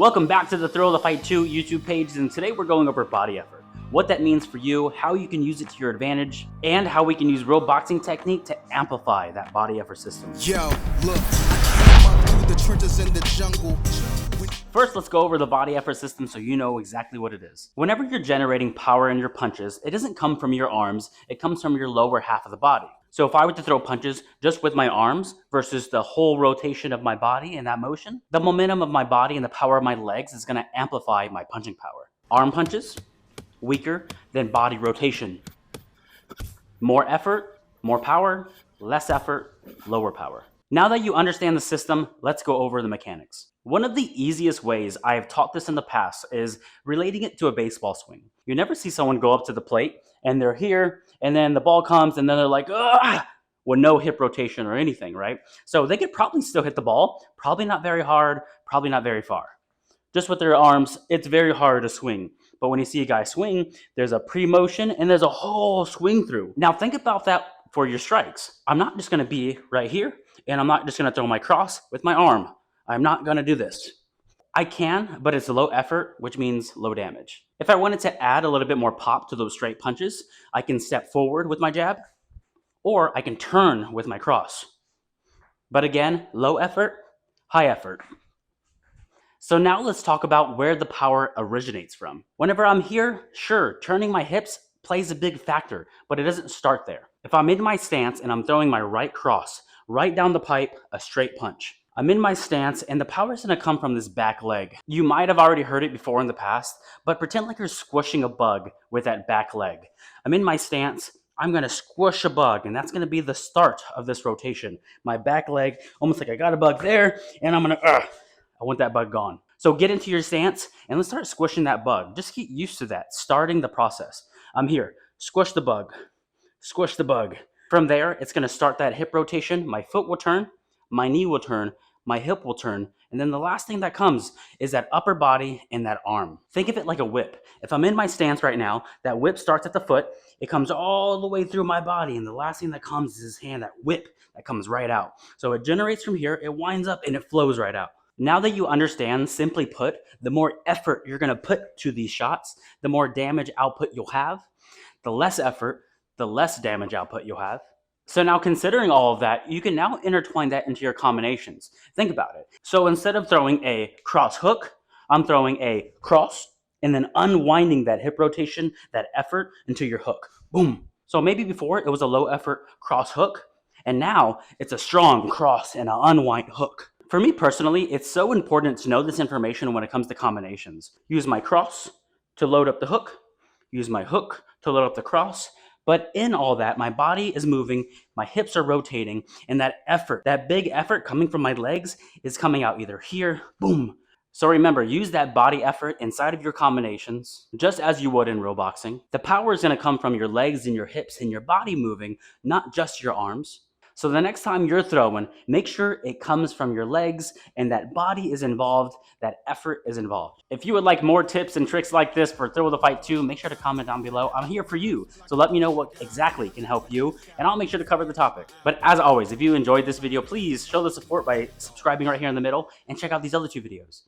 Welcome back to the Thrill of the Fight 2 YouTube page, and today we're going over body effort. What that means for you, how you can use it to your advantage, and how we can use real boxing technique to amplify that body effort system. Yo, look, I came up through the trenches in the jungle. First, let's go over the body effort system so you know exactly what it is. Whenever you're generating power in your punches, it doesn't come from your arms, it comes from your lower half of the body. So if I were to throw punches just with my arms versus the whole rotation of my body in that motion, the momentum of my body and the power of my legs is going to amplify my punching power. Arm punches, weaker than body rotation. More effort, more power, less effort, lower power. Now that you understand the system, let's go over the mechanics. One of the easiest ways I have taught this in the past is relating it to a baseball swing. You never see someone go up to the plate and they're here and then the ball comes and then they're like, ah, with no hip rotation or anything, right? So they could probably still hit the ball, probably not very hard, probably not very far. Just with their arms, it's very hard to swing. But when you see a guy swing, there's a pre-motion and there's a whole swing through. Now think about that for your strikes. I'm not just gonna be right here and I'm not just gonna throw my cross with my arm. I'm not gonna do this. I can, but it's low effort, which means low damage. If I wanted to add a little bit more pop to those straight punches, I can step forward with my jab, or I can turn with my cross. But again, low effort, high effort. So now let's talk about where the power originates from. Whenever I'm here, sure, turning my hips plays a big factor, but it doesn't start there. If I'm in my stance and I'm throwing my right cross, right down the pipe, a straight punch. I'm in my stance and the power is going to come from this back leg. You might have already heard it before in the past, but pretend like you're squishing a bug with that back leg. I'm in my stance, I'm going to squish a bug, and that's going to be the start of this rotation. My back leg, almost like I got a bug there, and I'm going to, I want that bug gone. So get into your stance and let's start squishing that bug. Just get used to that, starting the process. I'm here, squish the bug, squish the bug. From there, it's going to start that hip rotation. My foot will turn, my knee will turn, my hip will turn, and then the last thing that comes is that upper body and that arm. Think of it like a whip. If I'm in my stance right now, that whip starts at the foot, it comes all the way through my body, and the last thing that comes is his hand, that whip that comes right out. So it generates from here, it winds up, and it flows right out. Now that you understand, simply put, the more effort you're gonna put to these shots, the more damage output you'll have. The less effort, the less damage output you'll have. So now considering all of that, you can now intertwine that into your combinations. Think about it. So instead of throwing a cross hook, I'm throwing a cross and then unwinding that hip rotation, that effort into your hook. Boom. So maybe before it was a low effort cross hook, and now it's a strong cross and an unwind hook. For me personally, it's so important to know this information when it comes to combinations. Use my cross to load up the hook, use my hook to load up the cross. But in all that, my body is moving, my hips are rotating, and that effort, that big effort coming from my legs is coming out either here, boom. So remember, use that body effort inside of your combinations, just as you would in real boxing. The power is going to come from your legs and your hips and your body moving, not just your arms. So the next time you're throwing, make sure it comes from your legs and that body is involved, that effort is involved. If you would like more tips and tricks like this for Thrill of the Fight 2, make sure to comment down below. I'm here for you, so let me know what exactly can help you, and I'll make sure to cover the topic. But as always, if you enjoyed this video, please show the support by subscribing right here in the middle and check out these other two videos.